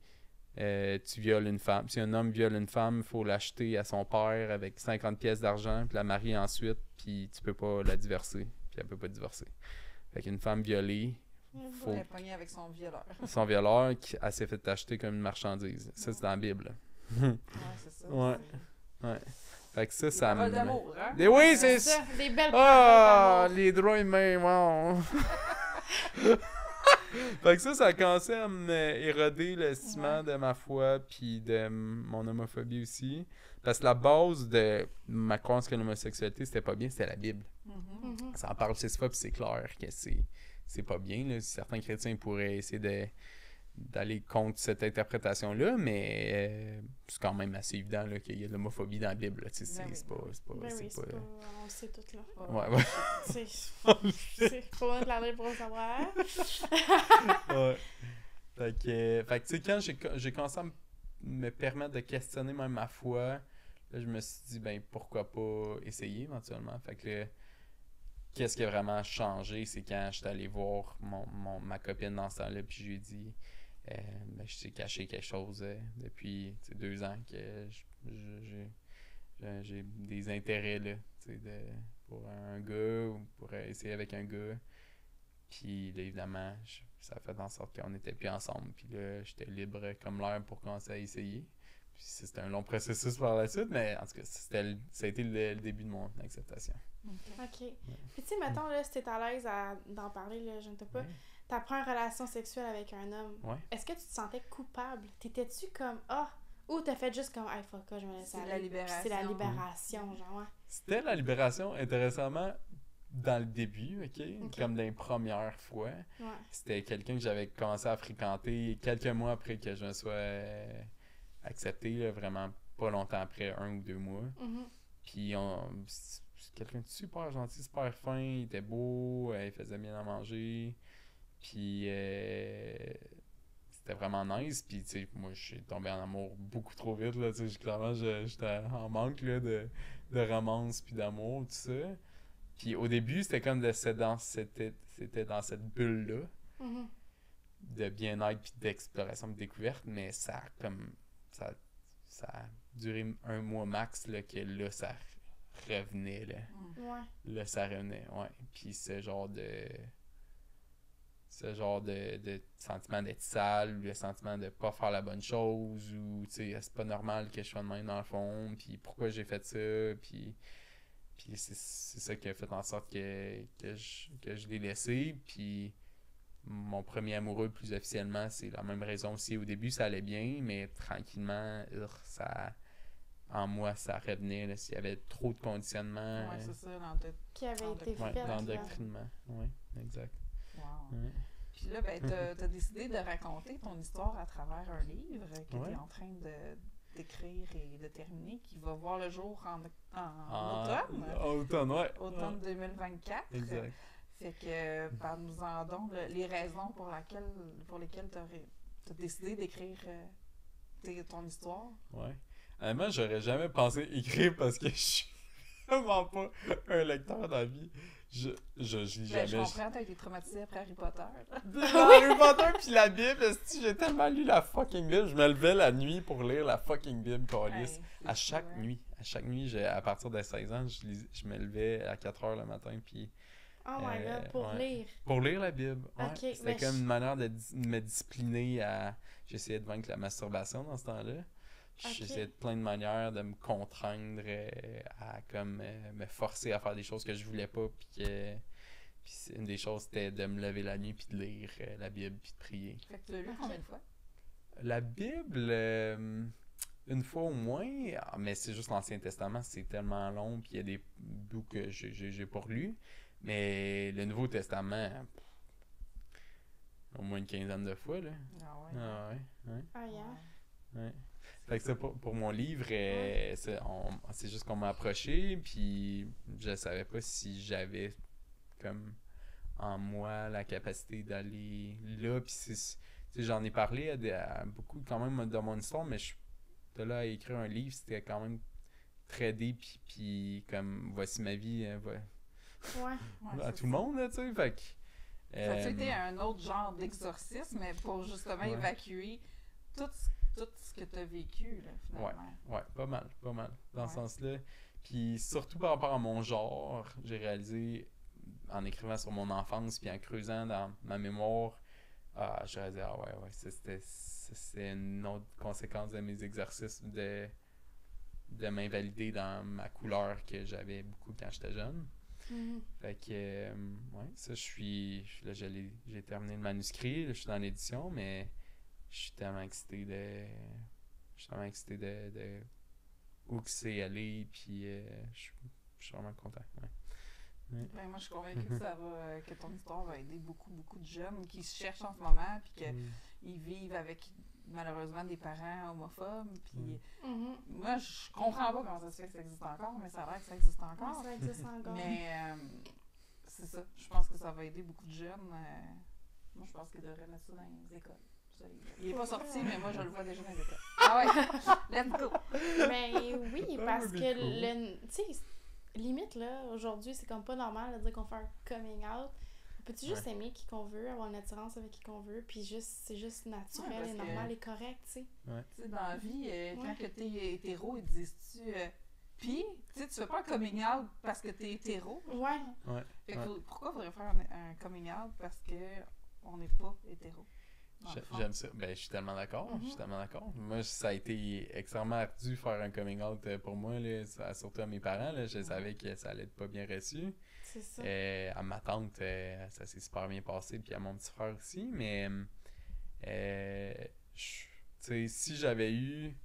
tu violes une femme, si un homme viole une femme, il faut l'acheter à son père avec 50 pièces d'argent, puis la marier ensuite, puis tu peux pas la divorcer, puis elle peut pas divorcer. Fait qu'une femme violée, faut Elle est pognée avec son violeur. son violeur, elle s'est fait acheter comme une marchandise. Ça, c'est dans la Bible. Ouais, c'est ça. Ouais. Ouais. Fait que ça Parole me... d'amour, hein? Oui, c'est ça. ça! Des belles Ah, paroles les droits humains, wow! Fait que ça a commencé à me éroder le ciment de ma foi puis de mon homophobie aussi. Parce que la base de ma croyance que l'homosexualité, c'était pas bien, c'était la Bible. Mhm. Ça en parle 6 fois puis c'est clair que c'est pas bien. Là. Certains chrétiens pourraient essayer d'aller contre cette interprétation-là, mais c'est quand même assez évident là, qu'il y a de l'homophobie dans la Bible. Là. C'est Ben oui. pas... Ben oui, c'est pas... on le sait tout, là. Ouais, ouais. C'est faut mettre la lèvre pour le savoir. Ouais. Fait que tu sais, quand j'ai commencé à me permettre de questionner même ma foi, là, je me suis dit, ben, pourquoi pas essayer éventuellement. Fait que là, qu'est-ce qui a vraiment changé, c'est quand j'étais allé voir ma copine dans ce temps-là, puis je lui ai dit, ben, je t'ai caché quelque chose depuis 2 ans que j'ai des intérêts là, pour un gars ou pour essayer avec un gars. Puis là, évidemment, ça a fait en sorte qu'on n'était plus ensemble. Puis là, j'étais libre comme l'air pour commencer à essayer. Puis c'était un long processus par la suite, mais en tout cas, ça a été le début de mon acceptation. OK. Puis tu sais, mettons, là, si t'es à l'aise d'en parler, là, je ne sais pas, Ouais. ta première relation sexuelle avec un homme, Ouais. est-ce que tu te sentais coupable? T'étais-tu comme, ou t'as fait juste comme, hey, fuck, je me laisse C'est aller. la Puis c'est la libération. libération, genre, ouais. C'était la libération, intéressamment, dans le début, OK? Ok. Comme les premières fois. Ouais. C'était quelqu'un que j'avais commencé à fréquenter quelques mois après que je me sois accepté, là, vraiment pas longtemps après, 1 ou 2 mois. Mhm. Puis c'est quelqu'un de super gentil, super fin, il était beau, il faisait bien à manger. Puis c'était vraiment nice. Puis tu sais, moi je suis tombé en amour beaucoup trop vite. Là, tu sais, clairement, j'étais en manque là, de romance puis d'amour, tout ça. Puis au début, c'était comme c'était dans cette bulle-là Mhm. de bien-être puis d'exploration de découverte, mais ça a duré 1 mois max là, que là ça revenait là. Ouais. Là ça revenait, ouais. Puis ce genre de sentiment d'être sale, ou le sentiment de pas faire la bonne chose, ou tu sais, c'est pas normal que je sois de même dans le fond, puis pourquoi j'ai fait ça, puis c'est ça qui a fait en sorte que je l'ai laissé. Puis mon premier amoureux, plus officiellement, c'est la même raison aussi. Au début, ça allait bien, mais tranquillement, en moi, ça revenait. Là, s'il y avait trop de conditionnement. Ouais, c'est ça, Qui avait été Ouais, fait. l'endoctrinement. Oui, exact. Wow. Ouais. Puis là, ben, t'as décidé de raconter ton histoire à travers un livre que Ouais. t'es en train d'écrire et de terminer, qui va voir le jour en Automne, ouais. automne 2024. Exact. Fait que, parle-nous-en donc les raisons pour lesquelles t'as décidé d'écrire ton histoire. Ouais. Honnêtement, j'aurais jamais pensé écrire parce que je suis vraiment pas un lecteur dans la vie. Je lis Ben, je jamais. comprends, t'as été traumatisé après Harry Potter. Harry Potter puis la Bible, j'ai tellement lu la fucking Bible, je me levais la nuit pour lire la fucking Bible, câlisse. À chaque nuit, à partir de 16 ans, je me levais à 4 heures le matin puis Oh my god, pour ouais. lire. Pour lire la Bible. Ouais. Ok, C'était mais comme une manière de me discipliner à. J'essayais de vaincre la masturbation dans ce temps-là. J'essayais de plein de manières de me contraindre à comme me forcer à faire des choses que je voulais pas. Puis une des choses, c'était de me lever la nuit puis de lire la Bible puis de prier. Fait que tu l'as lu combien de fois? La Bible, une fois au moins, mais c'est juste l'Ancien Testament, c'est tellement long puis il y a des bouts que j'ai pas relus. Mais le Nouveau Testament, au moins une quinzaine de fois, là. Ah ouais. Ah ouais. Ah, yeah. Ouais. Fait que ça, pour mon livre, c'est juste qu'on m'a approché, puis je savais pas si j'avais comme en moi la capacité d'aller là, puis j'en ai parlé à beaucoup quand même dans mon histoire, mais de là à écrire un livre, c'était quand même très deep, puis comme voici ma vie, Ouais. Ouais, à c'est tout le ça. monde, là, tu sais, fait que... Ça a été un autre genre d'exorcisme, mais pour justement Ouais. évacuer tout ce que tu as vécu, là, finalement. Ouais, pas mal, dans Ouais. ce sens-là. Puis surtout par rapport à mon genre, j'ai réalisé, en écrivant sur mon enfance, puis en creusant dans ma mémoire, j'ai réalisé, ouais, c'était une autre conséquence de mes exercices de m'invalider dans ma couleur que j'avais beaucoup quand j'étais jeune. Fait que, ouais, ça, là, j'ai terminé le manuscrit, là, je suis dans l'édition, mais je suis tellement excité de où que c'est allé, puis je suis vraiment content. Ouais. Ouais. Ben, moi, je suis convaincue que ton histoire va aider beaucoup, beaucoup de jeunes qui se cherchent en ce moment, puis qu'ils vivent avec, malheureusement, des parents homophobes. Puis moi, je comprends pas comment ça se fait que ça existe encore, mais ça a l'air que ça existe encore. Ça existe encore. Mais c'est ça. Je pense que ça va aider beaucoup de jeunes. Moi, je pense qu'ils devraient mettre ça dans les écoles. Il n'est pas sorti, mais moi, je le vois déjà dans les écoles. Ah ouais, let's go! Mais oui, parce que, tu sais, limite, là, aujourd'hui, c'est comme pas normal de dire qu'on fait un coming out. On peut-tu juste aimer qui qu'on veut, avoir une attirance avec qui qu'on veut, puis c'est juste naturel et normal et correct, tu sais. Tu sais, dans la vie, quand que t'es hétéro, ils te disent-tu... Puis, tu sais, tu fais pas un coming out parce que t'es hétéro. Ouais. Fait que pourquoi faudrait faire un coming out parce que on n'est pas hétéro? J'aime ça. Ben, je suis tellement d'accord. Je suis tellement d'accord. Moi, ça a été extrêmement ardu faire un coming out pour moi, là, surtout à mes parents. Là, je savais que ça allait être pas bien reçu. C'est ça. À ma tante, ça s'est super bien passé, puis à mon petit frère aussi. Mais, tu sais, si j'avais eu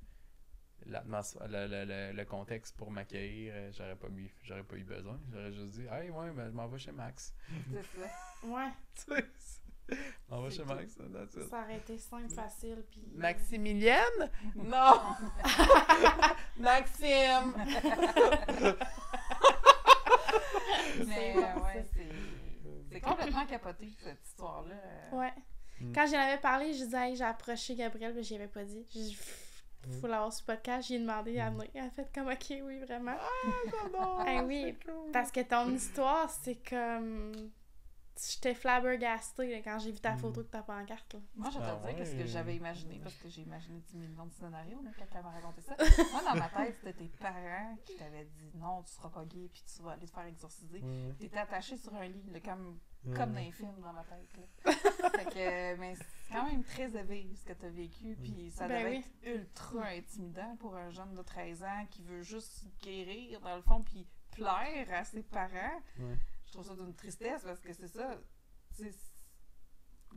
le contexte pour m'accueillir, j'aurais pas eu besoin. J'aurais juste dit, hey, ouais, ben, je m'en vais chez Max. C'est ça. Ouais. Je m'en vais chez Max. Ça aurait été simple, facile. Puis... Maximilienne? Non! Maxime! Mais ouais, c'est complètement capoté, cette histoire-là. Ouais. Quand j'en avais parlé, je disais, hey, j'ai approché Gabrielle, mais j'y avais pas dit. J'ai dit, faut l'avoir sur le podcast. J'ai demandé à venir. Elle a fait comme, ok, oui, vraiment. Ah, j'adore! Oui, parce que ton histoire, c'est comme. J'étais flabbergastée là, quand j'ai vu ta photo de ta pancarte. Là. Moi, je vais te dire qu'est-ce que j'avais imaginé, parce que j'ai imaginé 10 millions de scénarios là, quand elle m'a raconté ça. Moi, dans ma tête, c'était tes parents qui t'avaient dit non, tu seras pas gay, puis tu vas aller te faire exorciser. T'étais attaché sur un lit, là, comme dans les films dans ma tête. Là. Fait que, mais c'est quand même très éveillé ce que t'as vécu, puis ça devait être ultra intimidant pour un jeune de 13 ans qui veut juste guérir, dans le fond, puis plaire à ses parents. Je trouve ça d'une tristesse parce que c'est ça, tu sais,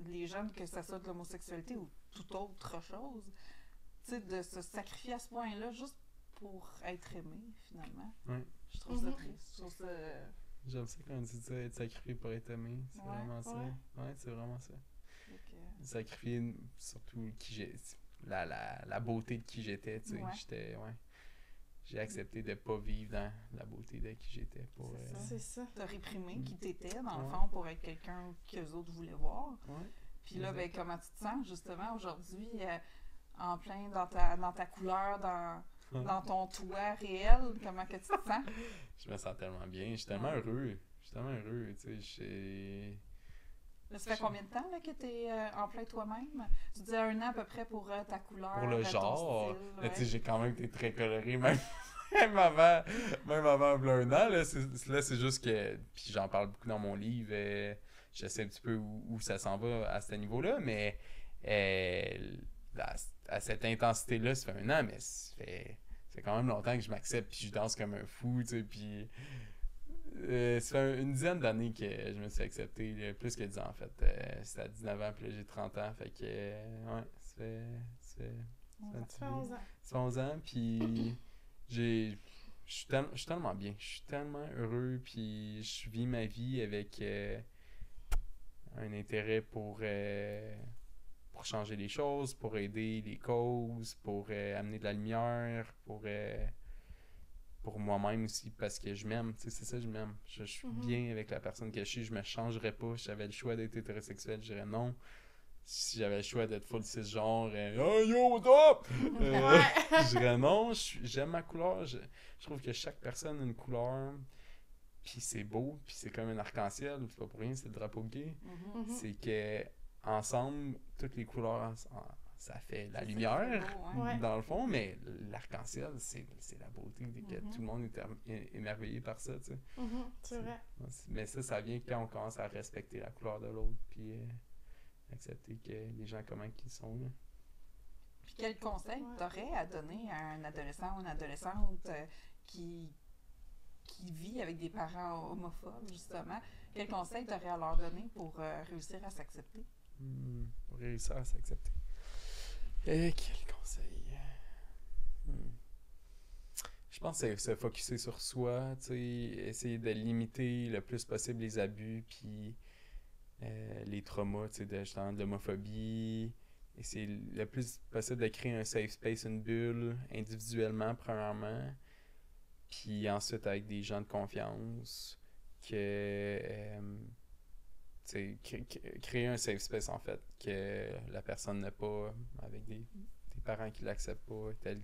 les jeunes, que ça soit de l'homosexualité ou toute autre chose, tu sais, de se sacrifier à ce point-là juste pour être aimé, finalement. Je trouve ça triste. Je trouve ça... J'aime ça quand on dit ça, être sacrifié pour être aimé. C'est vraiment ça. Ouais, c'est vraiment ça. Sacrifier surtout la beauté de qui j'étais, tu sais. J'ai accepté de ne pas vivre dans la beauté de qui j'étais. C'est ça. T'as réprimé qui t'étais, dans le fond, pour être quelqu'un qu'eux autres voulaient voir. Puis là, ben, comment tu te sens, justement, aujourd'hui, en plein dans ta couleur, dans ton toi réel? Comment que tu te sens? Je me sens tellement bien. Je suis tellement heureux. Tu sais, ça fait combien de temps là, que tu es en plein toi-même? Tu disais 1 an à peu près pour ta couleur. Pour le genre. Style, tu sais, j'ai quand même été très coloré, même avant 1 an. Là, c'est juste que. Puis j'en parle beaucoup dans mon livre. Je sais un petit peu où ça s'en va à ce niveau-là, mais à cette intensité-là, ça fait 1 an, mais ça fait quand même longtemps que je m'accepte, puis je danse comme un fou, tu sais, puis. Ça fait une dizaine d'années que je me suis accepté, là, plus que 10 ans en fait. C'était à 19 ans, puis là j'ai 30 ans, fait que ouais, ça fait 11 ans, puis je suis tellement bien, je suis tellement heureux, puis je vis ma vie avec un intérêt pour changer les choses, pour aider les causes, pour amener de la lumière, pour moi-même aussi, parce que je m'aime, tu sais, c'est ça, je m'aime. Je suis bien avec la personne que je suis, je me changerais pas. Si j'avais le choix d'être hétérosexuel, je dirais non. Si j'avais le choix d'être full cisgenre, oh yo, top! Je dirais non, j'aime ma couleur. Je trouve que chaque personne a une couleur, puis c'est beau, puis c'est comme un arc-en-ciel, c'est pas pour rien, c'est le drapeau gay. C'est que ensemble, toutes les couleurs, ça fait la lumière, dans le fond, mais l'arc-en-ciel, c'est la beauté, que tout le monde est émerveillé par ça, tu sais. C'est vrai. Mais ça vient quand on commence à respecter la couleur de l'autre, puis accepter que les gens, comment ils sont, là. Puis quel conseil t'aurais à donner à un adolescent ou une adolescente qui qui vit avec des parents homophobes, justement, quel conseil tu aurais à leur donner pour réussir à s'accepter? Pour réussir à s'accepter. Quel conseil? Je pense que c'est se focusser sur soi, tu sais, essayer de limiter le plus possible les abus, puis les traumas, tu sais, justement de l'homophobie. Essayer le plus possible de créer un safe space, une bulle, individuellement, premièrement, puis ensuite avec des gens de confiance, que créer un safe space, en fait, que la personne n'a pas, avec des parents qui l'acceptent pas telle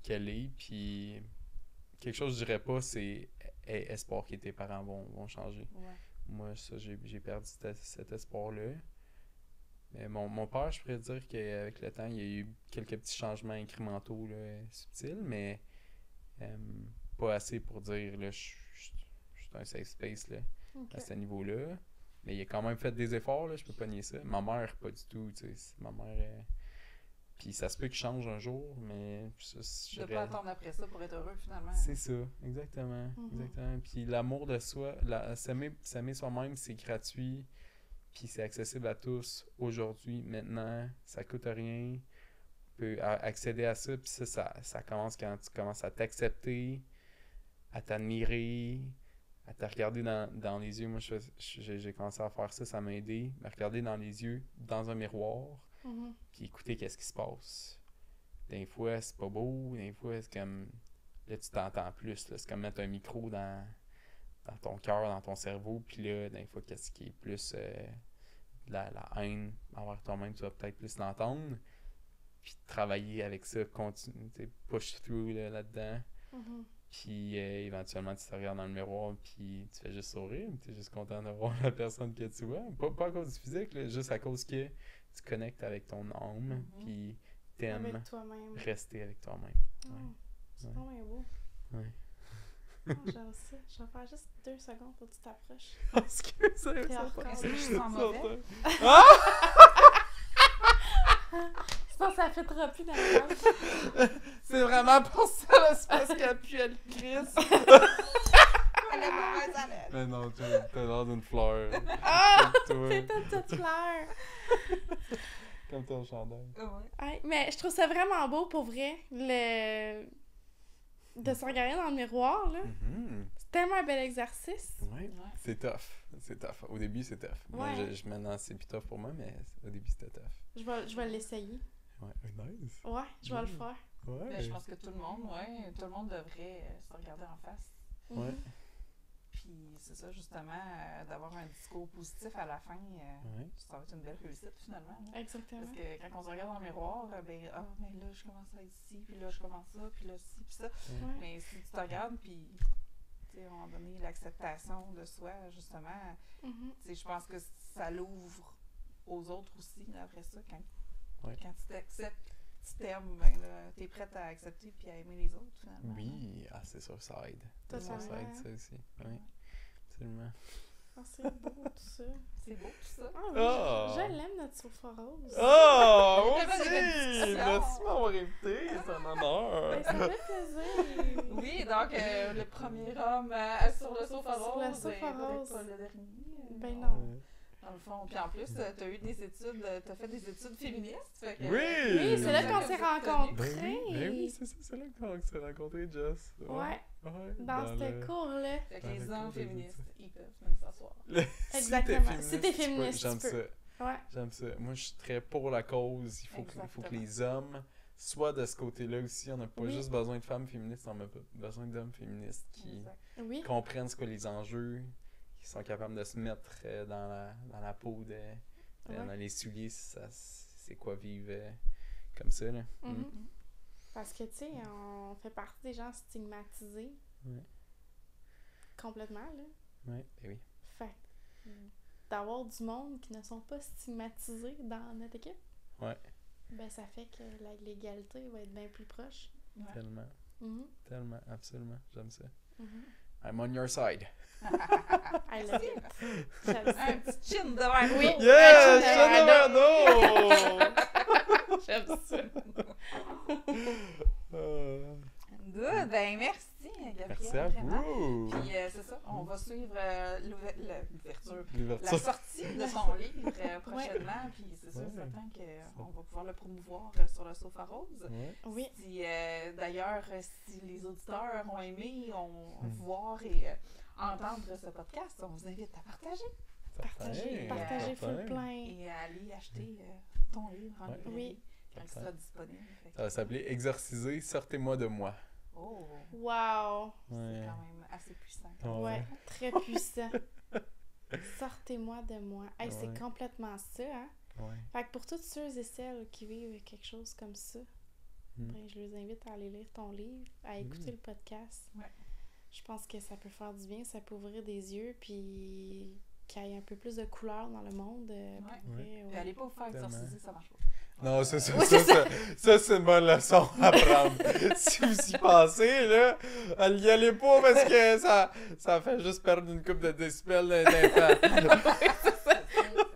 qu'elle est, puis quelque chose que je dirais pas, c'est espoir que tes parents vont changer. Ouais. Moi, ça, j'ai perdu cet espoir-là. Mais mon père, je pourrais dire qu'avec le temps, il y a eu quelques petits changements incrémentaux, là, subtils, mais pas assez pour dire, là, je suis un safe space, là, à ce niveau-là. Mais il a quand même fait des efforts, là, je peux pas nier ça. Ma mère, pas du tout, tu sais. Ma mère... Puis ça se peut qu'il change un jour, mais... De ne pas attendre après ça pour être heureux, finalement. C'est ça, exactement. Exactement. Puis l'amour de soi, s'aimer soi-même, c'est gratuit, puis c'est accessible à tous aujourd'hui, maintenant. Ça coûte rien. Tu peux accéder à ça, puis ça commence quand tu commences à t'accepter, à t'admirer, à te regarder dans les yeux. Moi, j'ai commencé à faire ça m'a aidé. Me regarder dans les yeux, dans un miroir, puis écouter qu'est-ce qui se passe. Des fois, c'est pas beau, des fois, c'est comme... Là, tu t'entends plus, là. C'est comme mettre un micro dans ton cœur, dans ton cerveau, puis là, des fois, qu'est-ce qui est plus la haine envers toi-même, tu vas peut-être plus l'entendre, puis travailler avec ça, continue, push through là-dedans. Puis éventuellement, tu te regardes dans le miroir, puis tu fais juste sourire, tu es juste content de voir la personne que tu vois. Pas à cause du physique, là, juste à cause que tu connectes avec ton âme, puis t'aimes rester avec toi-même. C'est vraiment beau. Ouais. J'aime ça. Je vais faire juste 2 secondes pour que tu t'approches. Parce que ça Est-ce que je sens mauvais? Sinon, ça fêtera plus dans la table. C'est vraiment pour ça, là, c'est parce qu'elle pue, elle crisse. Elle a mauvaise haleine. Mais non, t'as l'air d'une fleur. Ah! Comme toi. C'est une petite fleur. Comme ton chandail. Ouais, mais je trouve ça vraiment beau, pour vrai, de se regarder dans le miroir, là. C'est tellement un bel exercice. Ouais, c'est tough. C'est tough. Au début, c'est tough. Moi, maintenant, c'est plus tough pour moi, mais au début, c'était tough. Je vais l'essayer. Ouais, nice. Ouais, je vais le faire. Ouais. Ben, je pense que tout le monde devrait se regarder en face. Ouais. Puis c'est ça, justement, d'avoir un discours positif à la fin, ça va être une belle réussite, finalement. Là. Exactement. Parce que quand on se regarde dans le miroir, mais là, je commence à être ici, puis là, je commence ça, puis là, ci, puis ça. Ouais. Mais si tu te regardes, puis, tu sais, à un moment donné, l'acceptation de soi, justement, tu sais, je pense que ça l'ouvre aux autres aussi, là, après ça, quand tu t'acceptes, tu t'aimes, ben là, t'es prête à accepter puis à aimer les autres, finalement. Oui, c'est sûr, ça aide. Ça aide, ça aussi. Oui, absolument. Oh, c'est beau, tout ça. C'est beau, tout ça. Ah, oui, je l'aime, notre sofa rose. Oh, moi Tellement aussi! de belles discussions. Merci de m'avoir invité, c'est un honneur. Ben, ça fait plaisir. Oui, donc, le premier homme sur le sofa Sur rose, le sofa rose. pas le dernier. Ben non. Dans le fond. Puis en plus, t'as eu des études, t'as fait des études féministes. Fait que, Oui, c'est là qu'on s'est rencontrés. Ben oui, c'est ça, c'est là qu'on s'est rencontrés, Jess. Ouais. Dans ce cours-là. Fait que les hommes féministes, ils peuvent venir s'asseoir. Exactement. Si t'es féministe, j'aime tu peux. ça. Ouais. J'aime ça. Moi, je suis très pour la cause. Il faut que les hommes soient de ce côté-là aussi. On n'a pas juste besoin de femmes féministes, on a besoin d'hommes féministes qui comprennent ce que les enjeux, qui sont capables de se mettre dans la peau, dans les souliers, c'est quoi vivre comme ça. Là. Parce que, tu sais, on fait partie des gens stigmatisés. Complètement, là. Oui, oui. Fait d'avoir du monde qui ne sont pas stigmatisés dans notre équipe, ben ça fait que l'égalité va être bien plus proche. Tellement. Tellement, absolument. J'aime ça. I'm on your side. I love it. J'aime ça. Un petit chin devant nous. Oui. Yeah! Chin devant nous! J'aime ça. Good. Ben, merci, Gabrielle. Merci. Merci à vraiment. vous. Puis c'est ça, on va suivre l'ouverture, la L'ouverture. sortie de ton livre prochainement. Puis c'est sûr, Ouais. certain qu'on va pouvoir le promouvoir sur le Sofa Rose. Ouais. Oui. Si, d'ailleurs, si les auditeurs ont aimé, voir et entendre ce podcast, on vous invite à partager Partagez Certain. full plein. et à aller acheter ton livre en Ouais. librairie Oui. quand il sera disponible. Fait que- Ça va s'appeler Exorciser, sortez-moi de moi. Oh, Wow! c'est Ouais. quand même assez puissant. Ouais, très puissant. Sortez-moi de moi. Hey, Ouais. c'est complètement ça, hein? Ouais. Fait que pour toutes ceux et celles qui vivent quelque chose comme ça, ben, je les invite à aller lire ton livre, à écouter le podcast. Ouais. Je pense que ça peut faire du bien, ça peut ouvrir des yeux, puis qu'il y ait un peu plus de couleur dans le monde. Pour vrai, Puis ouais. allez pas vous faire Tellement. exorciser, ça marche pas. Non, c'est ça. Ouais, Ça, c'est une bonne leçon à prendre. Si vous y pensez, là, n'y allez pas parce que ça fait juste perdre une coupe de décibels d'enfants.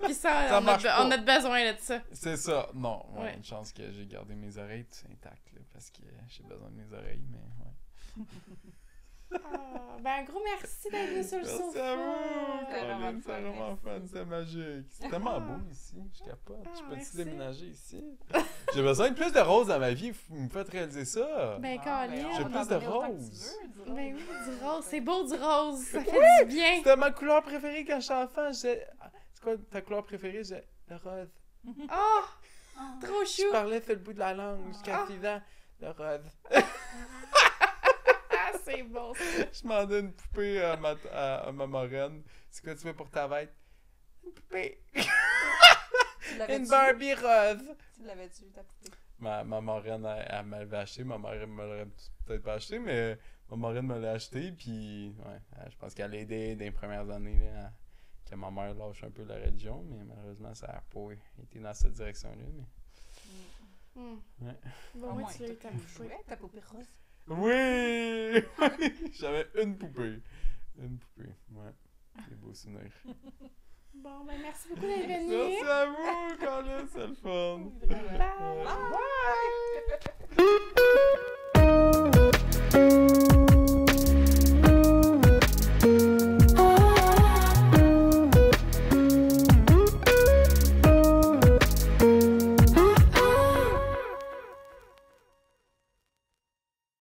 Puis ça, Ça on marche pas. a besoin de ça. C'est ça. Non, ouais, Ouais. une chance que j'ai gardé mes oreilles intactes, là, parce que j'ai besoin de mes oreilles, mais ouais. Ah, ben un gros merci d'être venu sur le Merci sofa. à vous! C'était vraiment Colin, le c'est fun, vraiment merci. fun, c'est magique. C'est tellement beau ici, je capote. Ah, Je peux-tu merci. déménager ici? J'ai besoin de plus de roses dans ma vie, vous me faites réaliser ça! Ben, Ah, Colin. on J'ai va plus t'en de donner autant que roses. tu veux, du rose. Ben oui, du rose. C'est beau du rose. Ça fait du bien. C'était ma couleur préférée quand j'étais enfant. C'est quoi ta couleur préférée? Le rose. Oh, Ah. trop chou. Je parlais sur le bout de la langue jusqu'à 6 ans. Le rose. Ah, c'est beau. Ça. Je demandais une poupée à ma marraine. C'est quoi tu veux pour ta fête? Une poupée. Tu l'avais-tu? Une Barbie rose. Tu l'avais-tu, ta poupée? Ma marraine, elle m'avait acheté. Ma mère me l'aurait peut-être pas acheté, mais ma marraine me l'a acheté. Puis, ouais, je pense qu'elle a aidé dans les premières années là, que ma mère lâche un peu la religion. Mais malheureusement, ça n'a pas été dans cette direction-là. Mais... Ouais. Bon, Au moi, moins, tu l'as eu t'as ta pu poupée. jouer avec ta poupée rose. Oui! J'avais une poupée. Une poupée, ouais. Des beaux souvenirs. Bon, ben merci beaucoup d'être venu. Merci à vous, Colin, c'est le fun. Vraiment. Bye. Ouais.